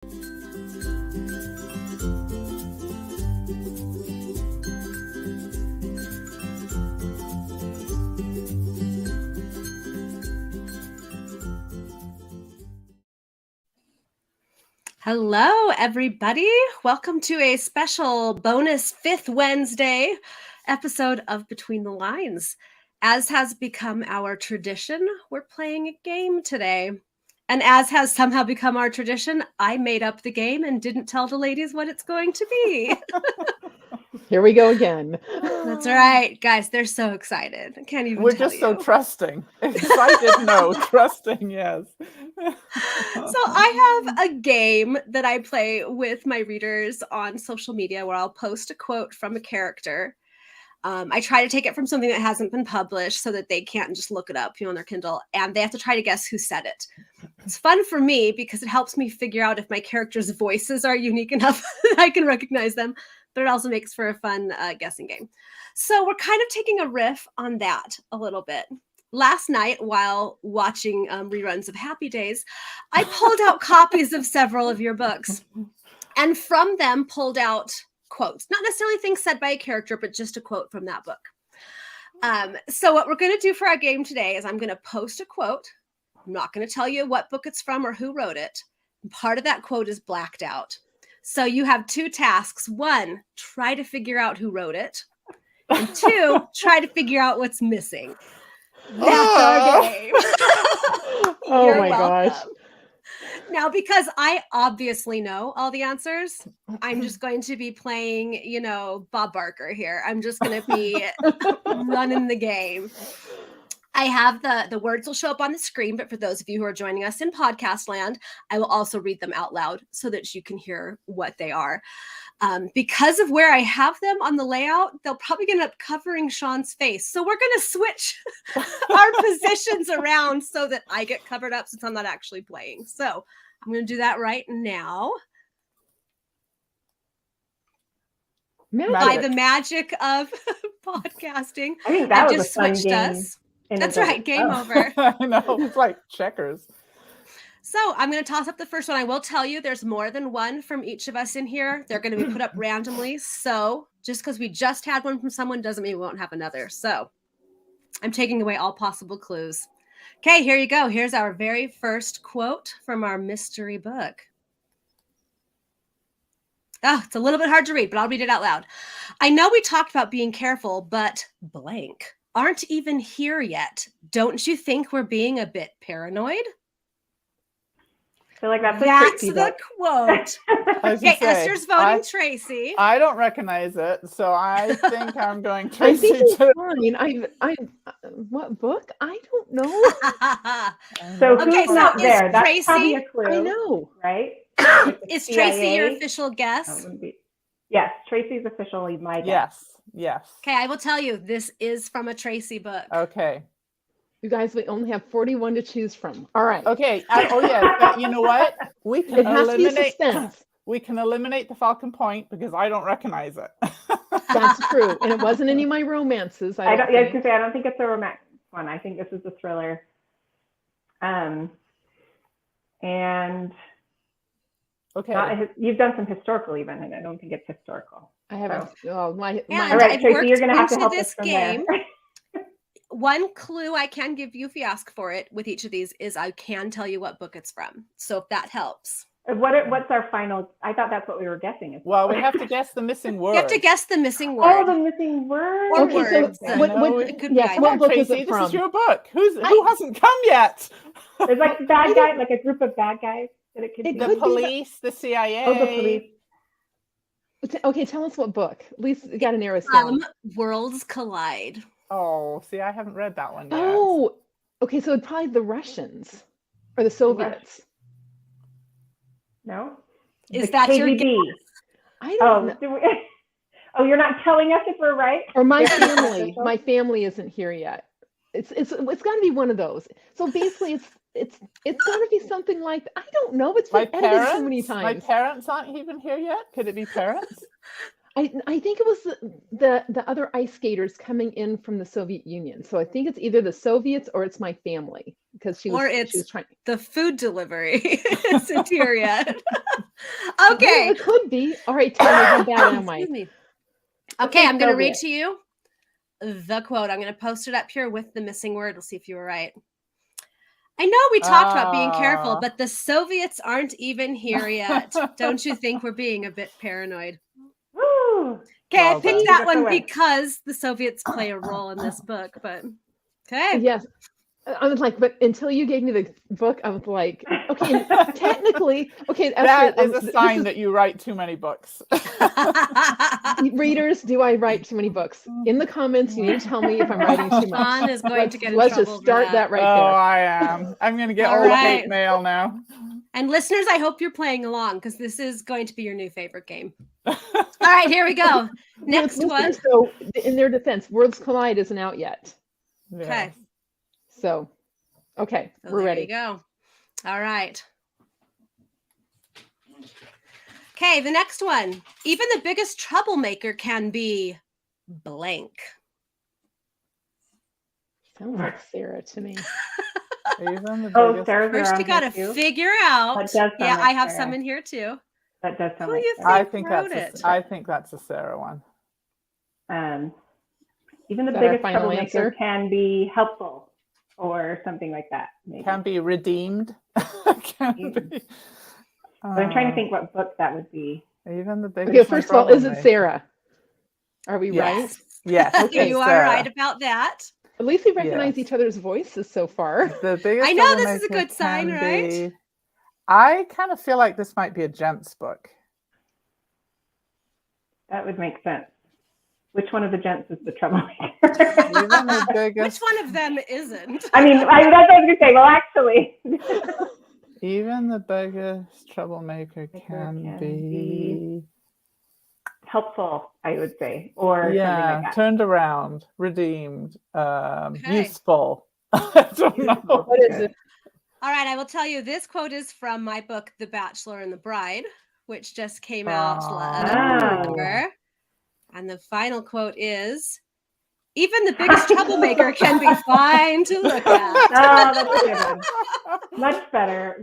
Hello, everybody. Welcome to a special bonus fifth Wednesday episode of Between the Lines. As has become our tradition, we're playing a game today. And as has somehow become our tradition, I made up the game and didn't tell the ladies what it's going to be. Here we go again. That's right, guys. They're so excited. I can't even We're tell just you. so trusting. Excited, no. Trusting, yes. So I have a game that I play with my readers on social media where I'll post a quote from a character. I try to take it from something that hasn't been published so that they can't just look it up, on their Kindle, and they have to try to guess who said it. It's fun for me because it helps me figure out if my characters' voices are unique enough that I can recognize them, but it also makes for a fun guessing game. So we're kind of taking a riff on that a little bit. Last night, while watching reruns of Happy Days, I pulled out copies of several of your books, and from them pulled out quotes, not necessarily things said by a character, but just a quote from that book. So what we're going to do for our game today is I'm going to post a quote. I'm not going to tell you what book it's from or who wrote it. And part of that quote is blacked out. So you have two tasks. One, try to figure out who wrote it. And two, try to figure out what's missing. That's our game. Oh my gosh. Now, because I obviously know all the answers, I'm just going to be playing, Bob Barker here. I'm just going to be running the game. I have the words will show up on the screen, but for those of you who are joining us in podcast land, I will also read them out loud so that you can hear what they are. Because of where I have them on the layout, they'll probably end up covering Sean's face. So we're going to switch our positions around so that I get covered up since I'm not actually playing. So I'm going to do that right now. By the magic of podcasting, I think that I was just a fun switched game. us. That's right. Game over. I know. It's like checkers. So I'm going to toss up the first one. I will tell you there's more than one from each of us in here. They're going to be put up randomly. So just because we just had one from someone doesn't mean we won't have another. So I'm taking away all possible clues. Okay, here you go. Here's our very first quote from our mystery book. Oh, it's a little bit hard to read, but I'll read it out loud. I know we talked about being careful, but blank aren't even here yet. Don't you think we're being a bit paranoid? I feel like that's the quote. Okay, Esther's voting Tracy. I don't recognize it, so I think I'm going Tracy. I think it's fine. I what book? I don't know. So who's not there? That's Tracy, probably a clue. I know, right? Is Tracy your official guess? Yes, Tracy's officially my guess. Yes. Okay, I will tell you, this is from a Tracy book. Okay. you guys, we only have 41 to choose from. All right. Okay. But you know what? We can It has to be suspense. We can eliminate the Falcon Point because I don't recognize it. That's true, and it wasn't any of my romances. I was going to say I don't think it's a romantic one. I think this is a thriller. And okay, you've done some historical even, and I don't think it's historical. I haven't. So. All right, Tracy, you're going to have to help us from game. there. One clue I can give you if you ask for it with each of these is I can tell you what book it's from. So if that helps. What's our final? I thought that's what we were guessing. Well, we have to guess the missing word. You have to guess the missing word. Oh, the missing word. Or Okay, words. so what could be what book Tracy, is it from? This is your book. Who hasn't come yet? There's like bad guys, like a group of bad guys that it could be. The police, the CIA. Oh, the police. Okay, tell us what book. At least you got to narrow us down. Worlds Collide. Oh, see, I haven't read that one yet. Oh, okay, so it's probably the Russians or the Soviets. No. Is that your guess? I don't know. Oh, you're not telling us if we're right? Or my family. My family isn't here yet. It's got to be one of those. So basically, it's got to be something like, I don't know. It's been edited so many times. My parents aren't even here yet. Could it be parents? I think it was the other ice skaters coming in from the Soviet Union. So I think it's either the Soviets or it's my family because she was trying. The food delivery isn't here yet. Okay. It could be. All right, tell me how bad am I? Excuse me. Okay, I'm going to read Soviet. to you the quote. I'm going to post it up here with the missing word. We'll see if you were right. I know we talked about being careful, but the Soviets aren't even here yet. Don't you think we're being a bit paranoid? Woo! Okay, Well I picked done. that That's one the way. because the Soviets play a role in this book, but okay. Yes. I was like, but until you gave me the book, I was like, okay, technically, okay, That Esther, is a sign that you write too many books. readers, do I write too many books? In the comments, you need to tell me if I'm writing too much. Sean is going to get in Let's trouble just start for that right Oh, there. I am. I'm going to get All all the right. hate mail now. And listeners, I hope you're playing along because this is going to be your new favorite game. All right, here we go. Next one. So, in their defense, Worlds Collide isn't out yet. Okay. So, okay, So we're there ready. you go. All right. Okay, the next one. Even the biggest troublemaker can be blank. Sounds like Sarah to me. Even the Oh, biggest. Sarah's First, around you got to here too. figure out. That does sound Yeah, like I have Sarah. some in here too. That does sound Who like you Sarah. I think wrote that's it? I think that's a Sarah one. Even the Is that our biggest final troublemaker answer? can be helpful or something like that. Maybe. Can be redeemed. Can be. But I'm trying to think what book that would be. Even the biggest. Okay, first of all, is it troublemaker. Sarah? Are we Yes. right? Yes. Okay, You it's are Sarah. right about that. At least we recognize Yes. each other's voices so far. The biggest. I know this is a troublemaker good sign, can right? be- I kind of feel like this might be a gents book. That would make sense. Which one of the gents is the troublemaker? Even the Which biggest. one of them isn't? I mean, that's what I was going to say. Well, actually. Even the biggest troublemaker can can be. be helpful, I would say, or something Yeah, like that. turned around, redeemed, Okay. useful. I don't know. What is it? All right, I will tell you this quote is from my book, The Bachelor and the Bride, which just came out last Oh. November. And the final quote is, even the biggest troublemaker can be fine to look at. Oh, that's a good one. Much better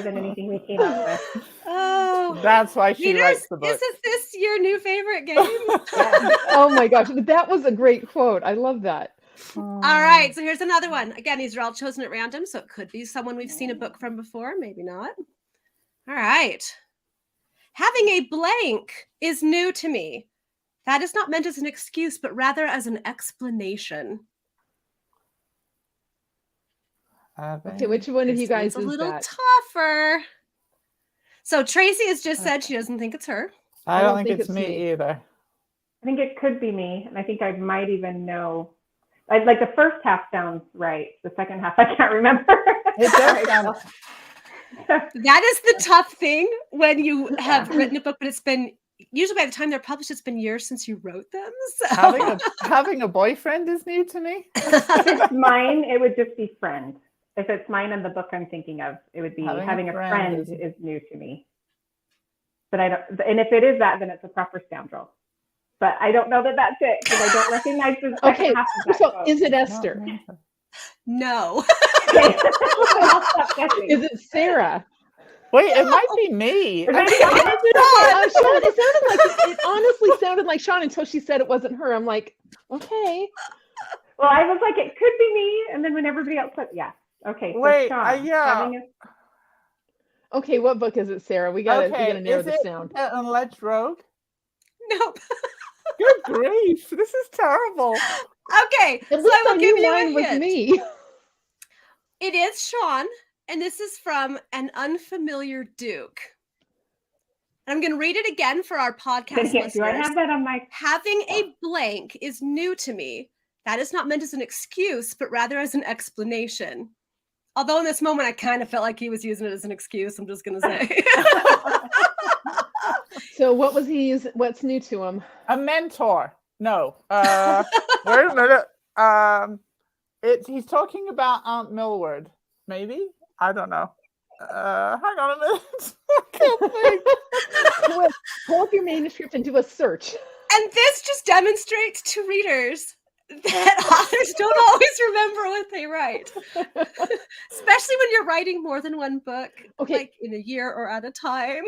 than anything we came up with. Oh, That's why she readers, writes the book. isn't this your new favorite game? Yeah. Oh my gosh, that was a great quote. I love that. All right, so here's another one. Again, these are all chosen at random, so it could be someone we've seen a book from before, maybe not. All right. Having a blank is new to me. That is not meant as an excuse, but rather as an explanation. Okay, which one of you This guys one's is a little that? tougher. So Tracy has just said she doesn't think it's her. I don't think it's me me. either. I think it could be me, and I think I might even know. Like the first half sounds right. The second half, I can't remember. It does sound. That is the tough thing when you have written a book, but it's been usually by the time they're published, it's been years since you wrote them. So. Having a boyfriend is new to me. If it's mine, it would just be friend. If it's mine and the book I'm thinking of, it would be having a friend is new to me. But I don't. And if it is that, then it's a proper scoundrel. But I don't know that that's it because I don't recognize the second Okay, half of that so quote. is it Esther? No. Okay. I'll stop guessing. Is it Sarah? Wait, it might be me. Or maybe Sean, it honestly sounded like Sean until she said it wasn't her. I'm like, okay. Well, I was like, it could be me, and then when everybody else said, yeah, okay. So Wait, Sean, yeah. Okay, what book is it, Sarah? We gotta narrow is this it down. An Alleged Rogue? Nope. Good grief, this is terrible. Okay, At so least I will give knew you mine a was hint. me. It is Sean, and this is from An Unfamiliar Duke. And I'm going to read it again for our podcast listeners. Do I have that on my? Having a blank is new to me. That is not meant as an excuse, but rather as an explanation. Although in this moment, I kind of felt like he was using it as an excuse. I'm just going to say. So what was he using? What's new to him? A mentor. No. Wait a minute. He's talking about Aunt Millward. Maybe? I don't know. Hang on a minute. I can't think. Pull up your manuscript and do a search. And this just demonstrates to readers that authors don't always remember what they write. Especially when you're writing more than one book, Okay. like in a year or at a time.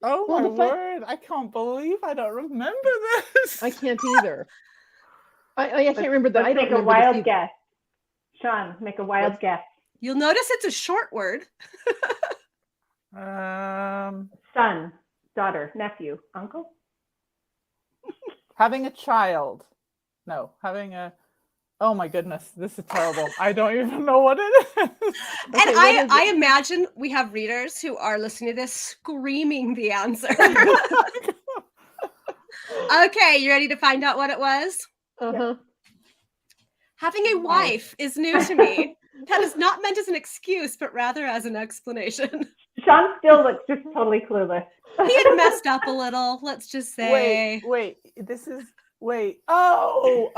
Oh Well, my the fun- word! I can't believe I don't remember this. I can't either. I can't remember that. I don't Let's make a remember this wild either. guess. Sean, make a wild What's- guess. You'll notice it's a short word. Son, daughter, nephew, uncle. Having a child. No, having a. Oh my goodness, this is terrible. I don't even know what it is. Okay, And what is I it? imagine we have readers who are listening to this screaming the answer. Okay, you ready to find out what it was? Uh-huh. Having a wife is new to me. That is not meant as an excuse, but rather as an explanation. Sean still looks just totally clueless. He had messed up a little, let's just say. Wait. This is. Wait. Oh.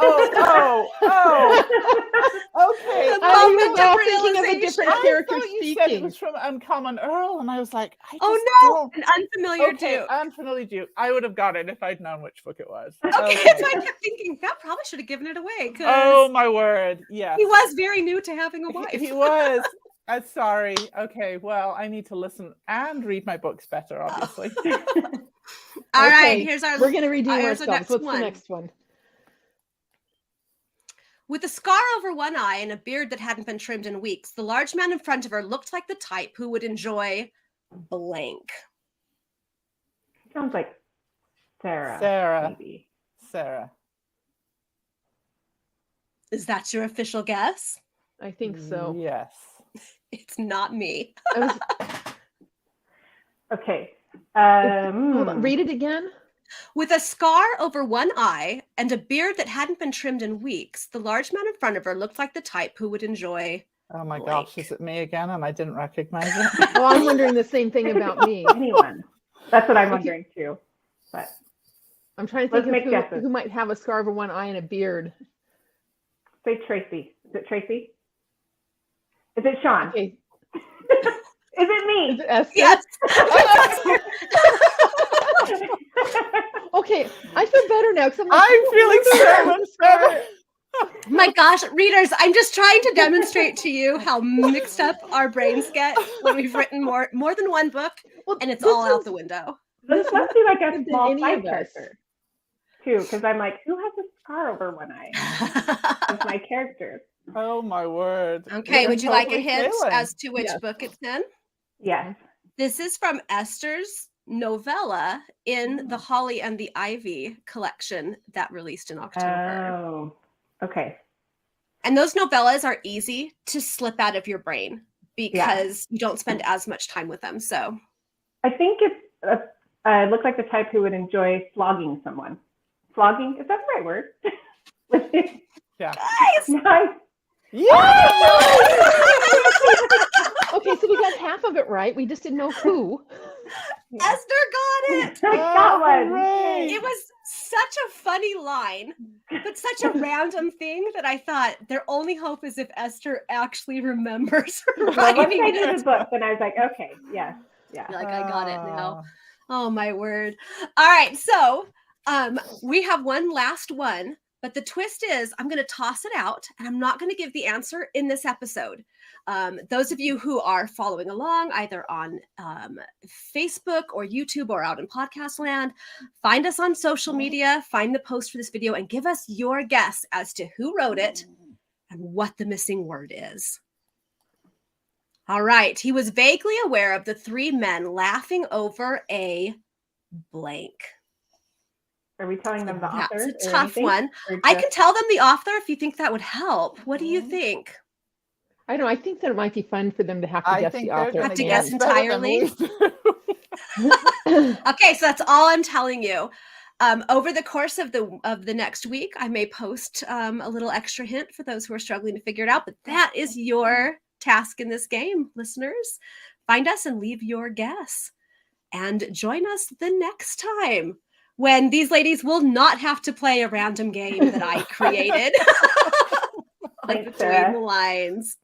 Okay. The I moment was now of thinking of a realization. different I character thought you said it speaking. was from Uncommon Earl, and I was like, I just Oh no, don't. an unfamiliar Okay, Duke. unfamiliar Duke. I would have got it if I'd known which book it was. Okay, so I kept thinking that probably should have given it away because Oh my word! Yes, he was very new to having a wife. He was. I'm sorry. Okay, well, I need to listen and read my books better, obviously. All right, Okay, here's our. We're going to redeem here's the ourselves. next What's one. the next one? With a scar over one eye and a beard that hadn't been trimmed in weeks, the large man in front of her looked like the type who would enjoy blank. Sounds like Sarah. Sarah. Maybe. Sarah. Is that your official guess? I think so. Yes. It's not me. I was, Okay. hold on, read it again. With a scar over one eye and a beard that hadn't been trimmed in weeks, the large man in front of her looked like the type who would enjoy. Oh my Blank. gosh, is it me again? And I didn't recognize it. Well, I'm wondering the same thing about me. Anyone. That's what I'm wondering too. But I'm trying to Let's think make of guesses. who might have a scar over one eye and a beard. say Tracy. Is it Tracy? Is it Sean? Okay. Is it me? Is it Esther? Yes. Okay, I feel better now because I'm feeling so much better. My gosh, readers, I'm just trying to demonstrate to you how mixed up our brains get when we've written more than one book and it's all out the window. This must be like a than small any side of us. character too, because I'm like, who has a scar over one eye? It's my characters. Oh my word. Okay, You're would you like a totally hint failing. as to which Yes. book it's in? Yes. This is from Esther's novella in the Holly and the Ivy collection that released in October. Oh. Okay. And those novellas are easy to slip out of your brain because you don't spend as much time with them. So I think it's looks like the type who would enjoy flogging someone. Flogging, is that the right word? Yeah. Nice. Okay, so we got half of it right. We just didn't know who. Esther got it. I got one. hooray. It was such a funny line, but such a random thing that I thought their only hope is if Esther actually remembers Well, once writing I knew it. the book, then I was like, okay, yes, yeah. You're like, I got it now. Ah. Oh my word. All right, so we have one last one, but the twist is I'm going to toss it out and I'm not going to give the answer in this episode. Those of you who are following along either on Facebook or YouTube or out in podcast land, find us on social media, find the post for this video and give us your guess as to who wrote it and what the missing word is. All right. He was vaguely aware of the three men laughing over a blank. Are we telling them the author? That's a or tough anything? one. Or I just- can tell them the author if you think that would help. What do you think? I don't know. I think that it might be fun for them to have to I guess think the they're author. gonna Have to guess guess better than entirely? we do. Okay, so that's all I'm telling you. Over the course of the next week, I may post a little extra hint for those who are struggling to figure it out. But that is your task in this game, listeners. Find us and leave your guess. And join us the next time when these ladies will not have to play a random game that I created. Like Thanks, between Sarah. the lines.